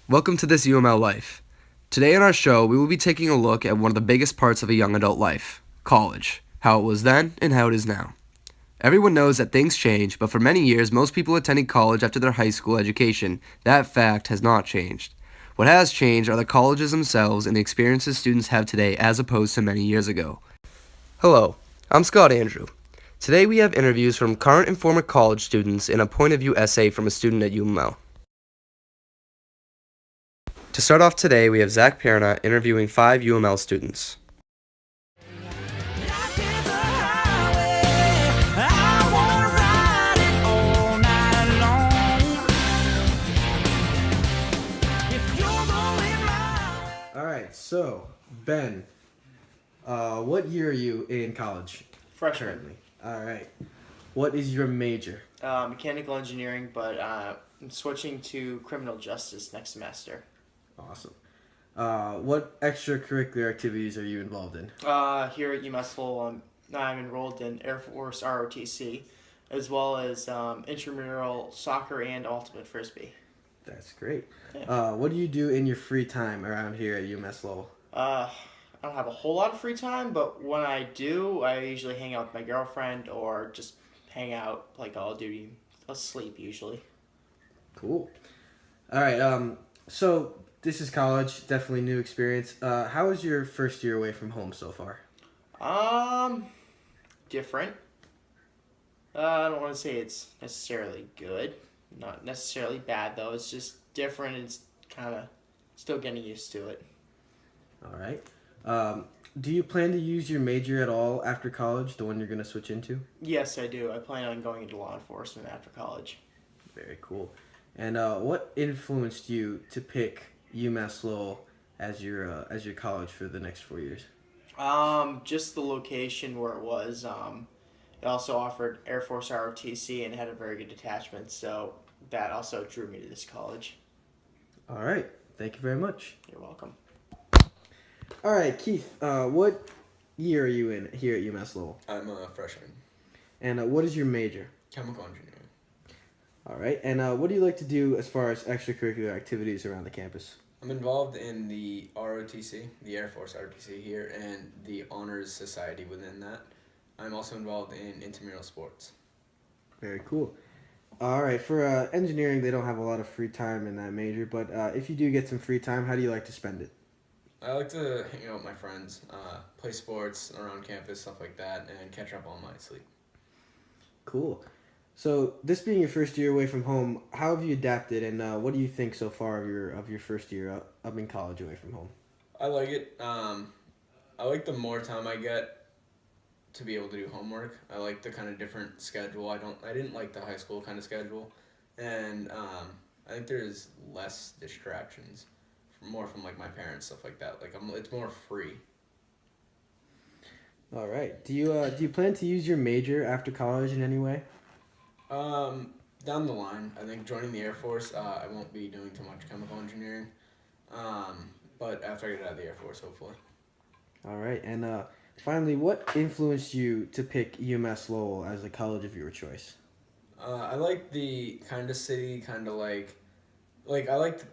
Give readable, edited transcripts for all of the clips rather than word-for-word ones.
Welcome to this UML Life. Today on our show, we will be taking a look at one of the biggest parts of a young adult life, college, how it was then and how it is now. Everyone knows that things change, but for many years, most people attending college after their high school education. That fact has not changed. What has changed are the colleges themselves and the experiences students have today as opposed to many years ago. Hello, I'm Scott Andrew. Today we have interviews from current and former college students and a point of view essay from a student at UML. To start off today, we have Zach Perna interviewing 5 UML students. All right, so Ben, what year are you in college? Freshman. Currently. All right. What is your major? Mechanical engineering, but I'm switching to criminal justice next semester. Awesome. What extracurricular activities are you involved in? Here at UMass Lowell, I'm enrolled in Air Force ROTC, as well as intramural soccer and ultimate frisbee. That's great. Yeah. What do you do in your free time around here at UMass Lowell? I don't have a whole lot of free time, but when I do, I usually hang out with my girlfriend or just hang out, play Call of Duty, sleep usually. Cool. All right. So this is college, definitely new experience. How was your first year away from home so far? Different. I don't want to say it's necessarily good. Not necessarily bad, though. It's just different. It's kind of still getting used to it. All right. Do you plan to use your major at all after college, the one you're going to switch into? Yes, I do. I plan on going into law enforcement after college. Very cool. And what influenced you to pick UMass Lowell as your college for the next 4 years? Just the location where it was. It also offered Air Force ROTC and had a very good detachment, so that also drew me to this college. All right. Thank you very much. You're welcome. All right, Keith. What year are you in here at UMass Lowell? I'm a freshman. And what is your major? Chemical engineering. All right. And what do you like to do as far as extracurricular activities around the campus? I'm involved in the ROTC, the Air Force ROTC here, and the Honors Society within that. I'm also involved in intramural sports. Very cool. All right. For engineering, they don't have a lot of free time in that major, but if you do get some free time, how do you like to spend it? I like to hang out with my friends, play sports around campus, stuff like that, and catch up on my sleep. Cool. So this being your first year away from home, how have you adapted, and what do you think so far of your first year up in college away from home? I like it. I like the more time I get to be able to do homework. I like the kind of different schedule. I didn't like the high school kind of schedule, and I think there's less distractions, more from like my parents, stuff like that. It's more free. All right. Do you plan to use your major after college in any way? Down the line, I think joining the Air Force, I won't be doing too much chemical engineering. But after I get out of the Air Force, hopefully. All right. And finally, what influenced you to pick UMass Lowell as the college of your choice? I like the kind of city, kind of like I liked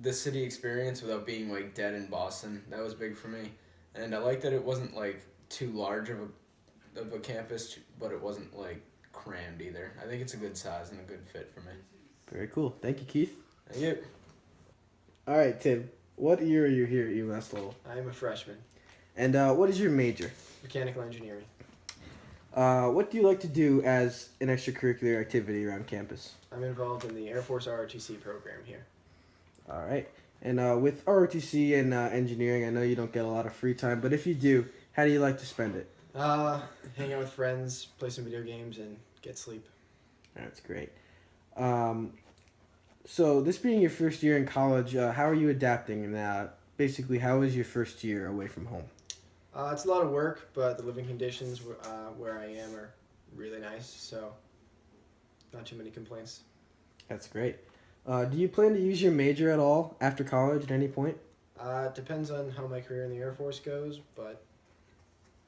the city experience without being like dead in Boston. That was big for me, and I like that it wasn't like too large of a campus, but it wasn't like crammed either. I think it's a good size and a good fit for me. Very cool. Thank you, Keith. Thank you. All right, Tim. What year are you here at UMass Lowell? I am a freshman. And what is your major? Mechanical engineering. What do you like to do as an extracurricular activity around campus? I'm involved in the Air Force ROTC program here. All right. And with ROTC and engineering, I know you don't get a lot of free time, but if you do, how do you like to spend it? Hang out with friends, play some video games, and get sleep. That's great. So this being your first year in college, how are you adapting? And basically, how was your first year away from home? It's a lot of work, but the living conditions where I am are really nice, so not too many complaints. That's great. Do you plan to use your major at all after college at any point? It depends on how my career in the Air Force goes, but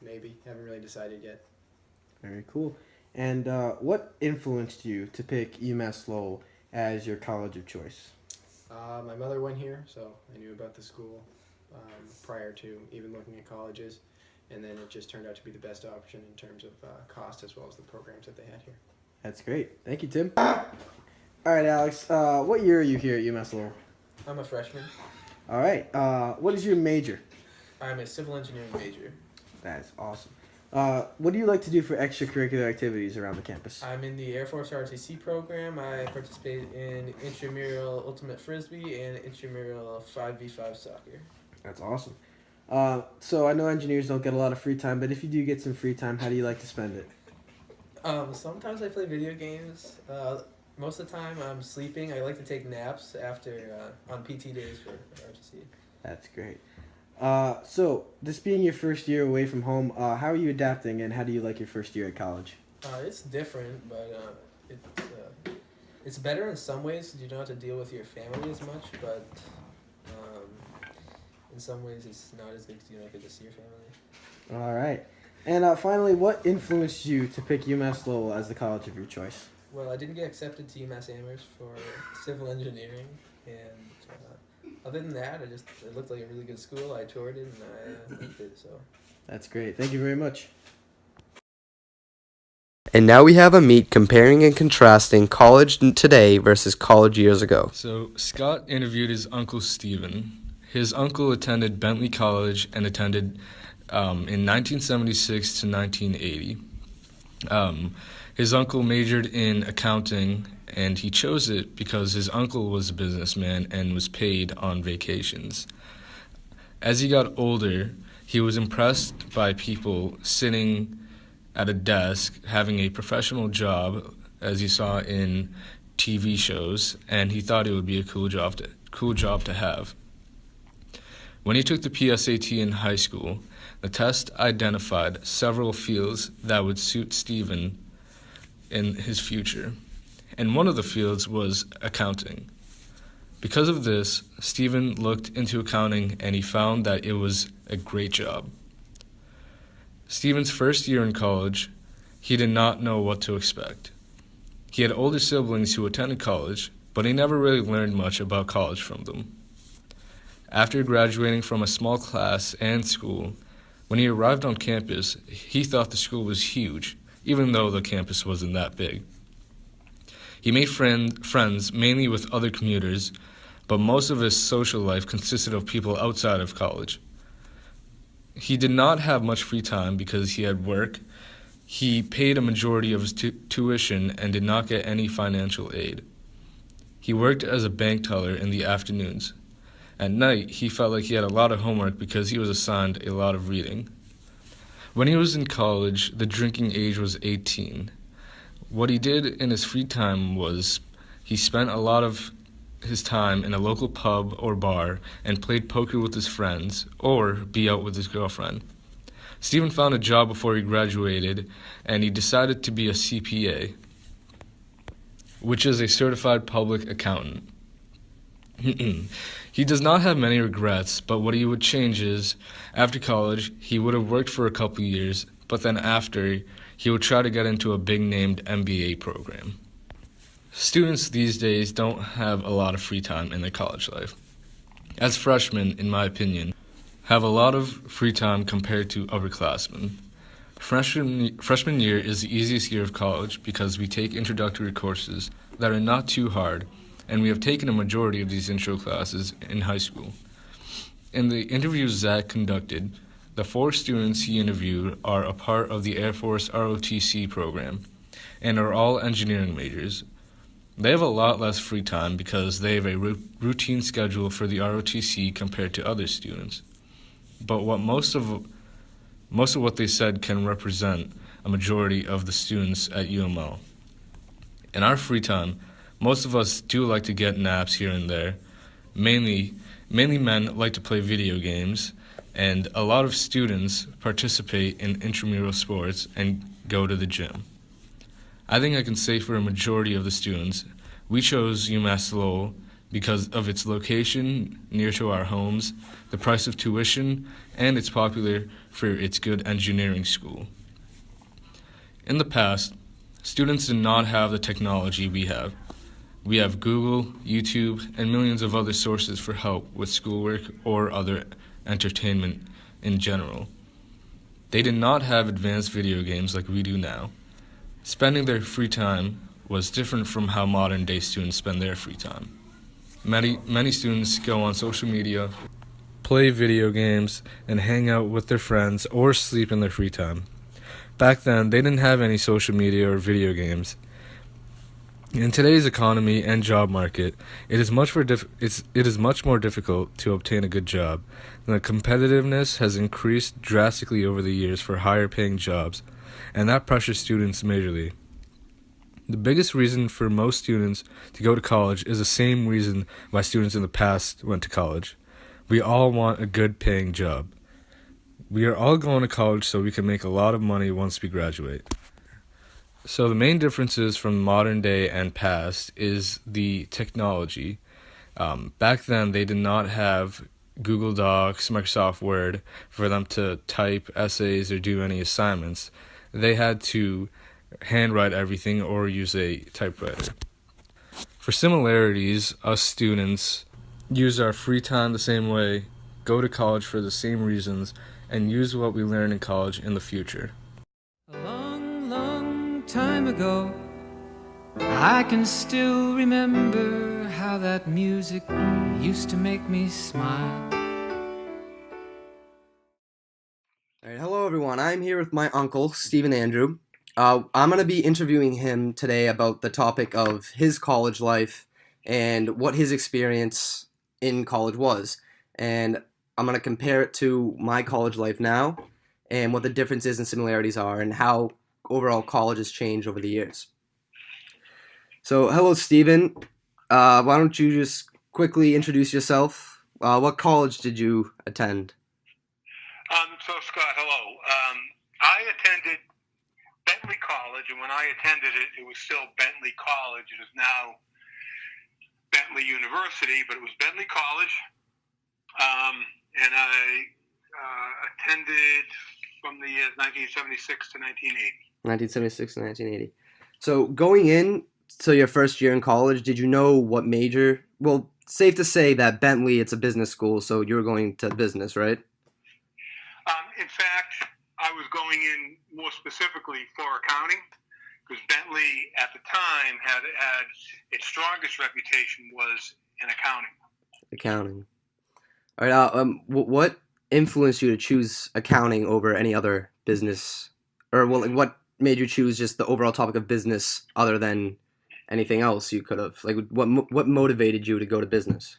maybe. Haven't really decided yet. Very cool. And what influenced you to pick UMass Lowell as your college of choice? My mother went here, so I knew about the school prior to even looking at colleges, and then it just turned out to be the best option in terms of cost as well as the programs that they had here. That's great. Thank you, Tim. All right, Alex. What year are you here at UMass Lowell? I'm a freshman. All right. What is your major? I'm a civil engineering major. That's awesome. What do you like to do for extracurricular activities around the campus? I'm in the Air Force ROTC program. I participate in intramural ultimate frisbee and intramural 5v5 soccer. That's awesome. So I know engineers don't get a lot of free time, but if you do get some free time, how do you like to spend it? Sometimes I play video games. Most of the time I'm sleeping. I like to take naps after on PT days for ROTC. That's great. So this being your first year away from home, how are you adapting, and how do you like your first year at college? It's different, but it's better in some ways. You don't have to deal with your family as much, but in some ways it's not as good because you don't get to see your family. All right. And finally, what influenced you to pick UMass Lowell as the college of your choice? Well, I didn't get accepted to UMass Amherst for civil engineering, and other than that, it looked like a really good school. I toured it and I liked it. So That's great. Thank you very much. And now we have a meet comparing and contrasting college today versus college years ago. So Scott interviewed his uncle Stephen. His uncle attended Bentley College and attended in 1976 to 1980. His uncle majored in accounting, and he chose it because his uncle was a businessman and was paid on vacations. As he got older, he was impressed by people sitting at a desk, having a professional job, as you saw in TV shows, and he thought it would be a cool job to have. When he took the PSAT in high school, the test identified several fields that would suit Stephen in his future, and one of the fields was accounting. Because of this, Stephen looked into accounting and he found that it was a great job. Stephen's first year in college, he did not know what to expect. He had older siblings who attended college, but he never really learned much about college from them. After graduating from a small class and school, when he arrived on campus, he thought the school was huge, even though the campus wasn't that big. He made friends mainly with other commuters, but most of his social life consisted of people outside of college. He did not have much free time because he had work. He paid a majority of his tuition and did not get any financial aid. He worked as a bank teller in the afternoons. At night, he felt like he had a lot of homework because he was assigned a lot of reading. When he was in college, the drinking age was 18. What he did in his free time was he spent a lot of his time in a local pub or bar and played poker with his friends or be out with his girlfriend. Stephen found a job before he graduated, and he decided to be a CPA, which is a certified public accountant. He does not have many regrets, but what he would change is, after college, he would have worked for a couple years, but then after, he would try to get into a big-named MBA program. Students these days don't have a lot of free time in their college life. As freshmen, in my opinion, have a lot of free time compared to upperclassmen. Freshman year is the easiest year of college because we take introductory courses that are not too hard, and we have taken a majority of these intro classes in high school. In the interviews Zach conducted, the 4 students he interviewed are a part of the Air Force ROTC program and are all engineering majors. They have a lot less free time because they have a routine schedule for the ROTC compared to other students. But most of what they said can represent a majority of the students at UML. In our free time, most of us do like to get naps here and there. Mainly men like to play video games, and a lot of students participate in intramural sports and go to the gym. I think I can say for a majority of the students, we chose UMass Lowell because of its location near to our homes, the price of tuition, and it's popular for its good engineering school. In the past, students did not have the technology we have. We have Google, YouTube, and millions of other sources for help with schoolwork or other entertainment in general. They did not have advanced video games like we do now. Spending their free time was different from how modern day students spend their free time. Many students go on social media, play video games, and hang out with their friends or sleep in their free time. Back then, they didn't have any social media or video games. In today's economy and job market, it is much more difficult to obtain a good job. The competitiveness has increased drastically over the years for higher paying jobs, and that pressures students majorly. The biggest reason for most students to go to college is the same reason why students in the past went to college. We all want a good paying job. We are all going to college so we can make a lot of money once we graduate. So the main differences from modern day and past is the technology. Back then, they did not have Google Docs, Microsoft Word for them to type essays or do any assignments. They had to handwrite everything or use a typewriter. For similarities, us students use our free time the same way, go to college for the same reasons, and use what we learn in college in the future. A long, long time ago, I can still remember how that music used to make me smile. All right, hello everyone. I'm here with my uncle, Stephen Andrew. I'm going to be interviewing him today about the topic of his college life and what his experience in college was. And I'm going to compare it to my college life now and what the differences and similarities are and how overall college has changed over the years. So, hello, Stephen. Why don't you just quickly introduce yourself? What college did you attend? So, Scott, hello. I attended Bentley College, and when I attended it, it was still Bentley College. It is now Bentley University, but it was Bentley College. And I attended from the years 1976 to 1980. 1976 to 1980. So going in to your first year in college, did you know what major? Well, safe to say that Bentley, it's a business school, so you were going to business, right? In fact, I was going in more specifically for accounting, because Bentley at the time had its strongest reputation was in accounting. Accounting. All right. What influenced you to choose accounting over any other business, or well, like, what made you choose just the overall topic of business other than anything else you could have? Like, what motivated you to go to business?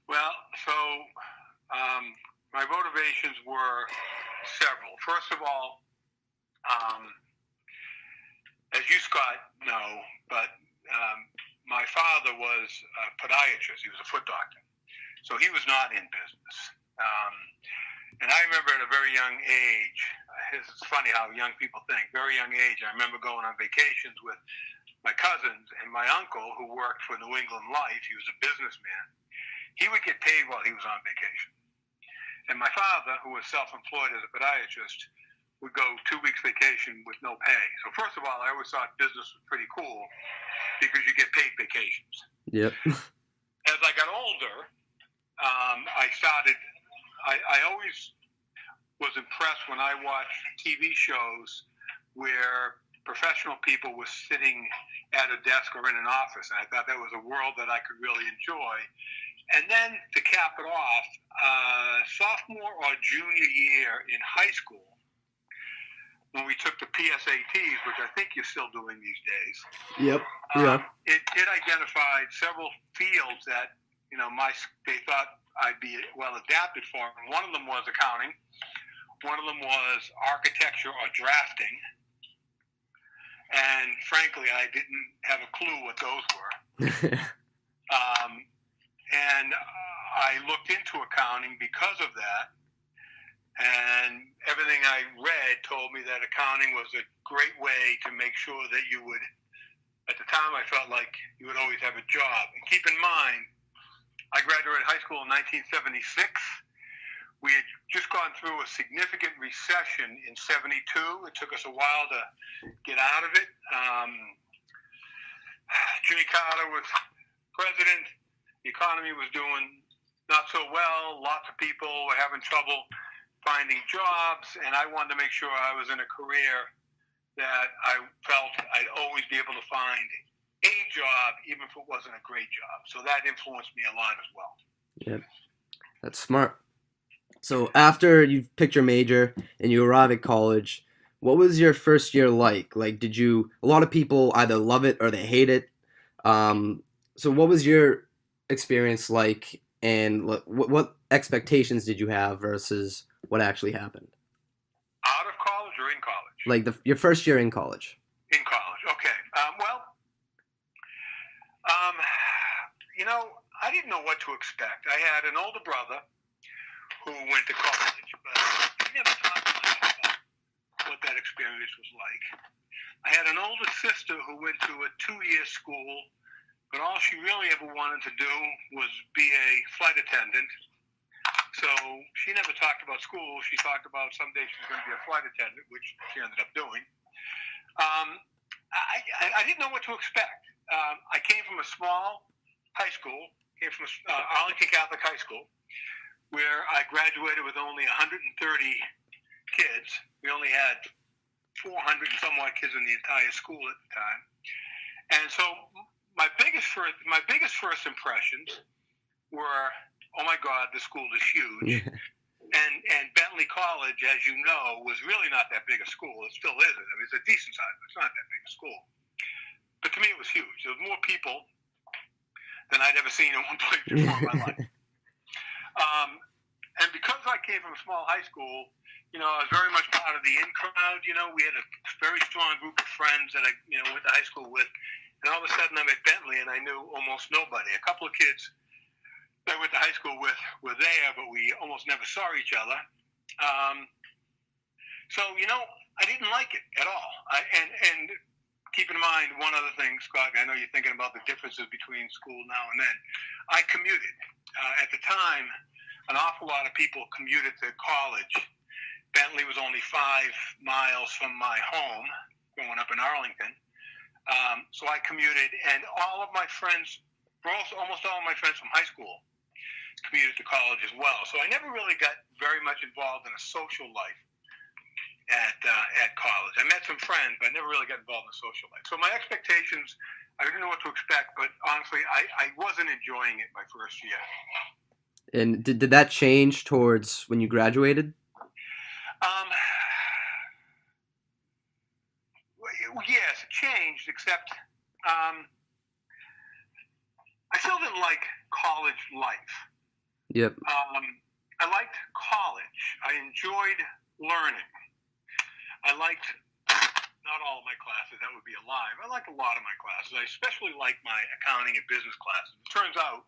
Well, so my motivations were several. First of all, as you, Scott, know, but my father was a podiatrist. He was a foot doctor. So he was not in business. And I remember at a very young age, it's funny how young people think, very young age, I remember going on vacations with my cousins and my uncle who worked for New England Life. He was a businessman. He would get paid while he was on vacation. And my father, who was self-employed as a podiatrist, would go 2 weeks vacation with no pay. So first of all, I always thought business was pretty cool because you get paid vacations. Yep. As I got older, I always was impressed when I watched TV shows where professional people were sitting at a desk or in an office, and I thought that was a world that I could really enjoy. And then to cap it off, sophomore or junior year in high school, when we took the PSATs, which I think you're still doing these days. Yep. Yeah. It identified several fields that they thought I'd be well adapted for. And one of them was accounting. One of them was architecture or drafting. And frankly, I didn't have a clue what those were. And I looked into accounting because of that. And everything I read told me that accounting was a great way to make sure that you would, at the time I felt like you would always have a job. And keep in mind, I graduated high school in 1976. We had just gone through a significant recession in 72. It took us a while to get out of it. Jimmy Carter was president. The economy was doing not so well. Lots of people were having trouble finding jobs, and I wanted to make sure I was in a career that I felt I'd always be able to find a job, even if it wasn't a great job. So that influenced me a lot as well. Yep, that's smart. So after you picked your major and you arrive at college, what was your first year like? Like, did you? A lot of people either love it or they hate it. So what was your experience like, and what expectations did you have versus what actually happened? Out of college or in college? Like your first year in college. In college, okay. I didn't know what to expect. I had an older brother who went to college, but he never talked much about what that experience was like. I had an older sister who went to a 2-year school, but all she really ever wanted to do was be a flight attendant. So she never talked about school. She talked about someday she's going to be a flight attendant, which she ended up doing. I didn't know what to expect. I came from a small high school, came from Arlington Catholic High School, where I graduated with only 130 kids. We only had 400 and somewhat kids in the entire school at the time. And so my biggest first impressions were, oh my God, the school is huge. And Bentley College, as you know, was really not that big a school. It still isn't. I mean, it's a decent size, but it's not that big a school. But to me, it was huge. There was more people than I'd ever seen in one place before in my life. And because I came from a small high school, I was very much part of the in crowd. We had a very strong group of friends that I, went to high school with. And all of a sudden I'm at Bentley and I knew almost nobody. A couple of kids that I went to high school with were there, but we almost never saw each other. So, I didn't like it at all. And keep in mind one other thing, Scott, I know you're thinking about the differences between school now and then. I commuted. At the time, an awful lot of people commuted to college. Bentley was only 5 miles from my home, growing up in Arlington. So I commuted, and all of my friends, almost all of my friends from high school, commuted to college as well. So I never really got very much involved in a social life at college. I met some friends, but I never really got involved in social life. So my expectations, I didn't know what to expect, but honestly, I wasn't enjoying it my first year. And did that change towards when you graduated? Yes, it changed, except I still didn't like college life. Yep. I liked college. I enjoyed learning. I liked not all of my classes. That would be a lie. I liked a lot of my classes. I especially liked my accounting and business classes. It turns out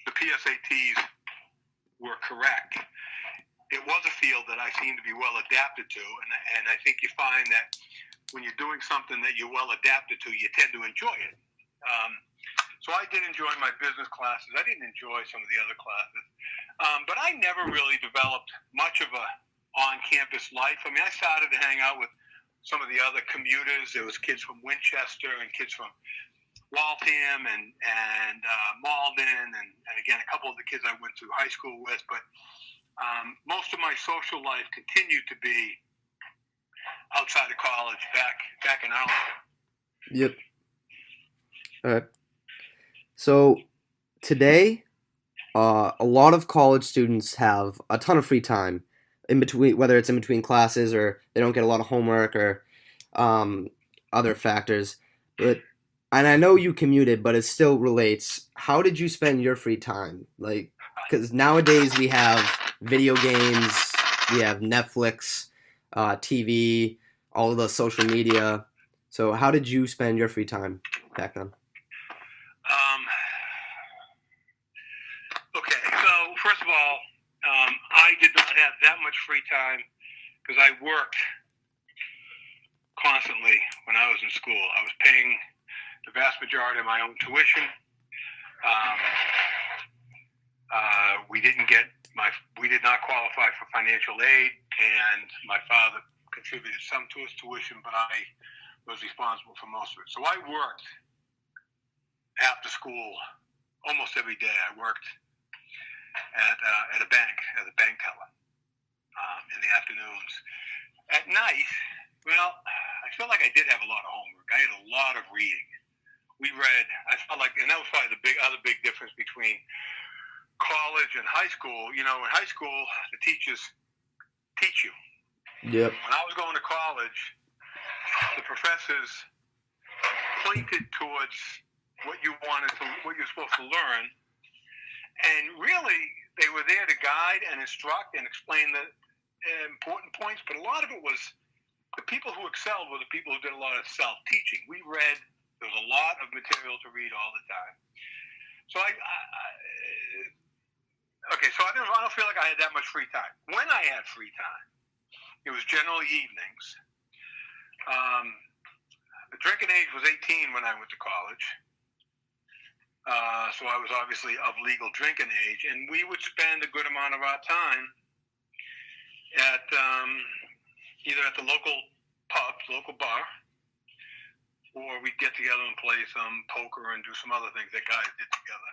the PSATs were correct. It was a field that I seemed to be well adapted to, and I think you find that when you're doing something that you're well adapted to, you tend to enjoy it. So I did enjoy my business classes. I didn't enjoy some of the other classes. But I never really developed much of a on-campus life. I mean, I started to hang out with some of the other commuters. There was kids from Winchester and kids from Waltham and Malden, and again, a couple of the kids I went to high school with. But most of my social life continued to be outside of college, back in Arlington. Yep. All right. So today, a lot of college students have a ton of free time in between, whether it's in between classes or they don't get a lot of homework or other factors. And I know you commuted, but it still relates. How did you spend your free time? Like, because nowadays we have video games, we have Netflix, TV, all of the social media. So how did you spend your free time back then? Okay, so first of all, I did not have that much free time because I worked constantly when I was in school. I was paying the vast majority of my own tuition. We did not qualify for financial aid, and my father contributed some to his tuition, but I was responsible for most of it. So I worked after school, almost every day, I worked at a bank as a bank teller in the afternoons. At night, well, I felt like I did have a lot of homework. I had a lot of reading. We read. I felt like, and that was probably the other big difference between college and high school. You know, in high school, the teachers teach you. Yep. When I was going to college, the professors pointed towards what you're supposed to learn, and really they were there to guide and instruct and explain the important points. But a lot of it was the people who excelled were the people who did a lot of self-teaching. We read. There was a lot of material to read all the time. So I don't feel like I had that much free time. When I had free time, it was generally evenings. The drinking age was 18 when I went to college. So I was obviously of legal drinking age, and we would spend a good amount of our time at either at the local pubs, local bar, or we'd get together and play some poker and do some other things that guys did together.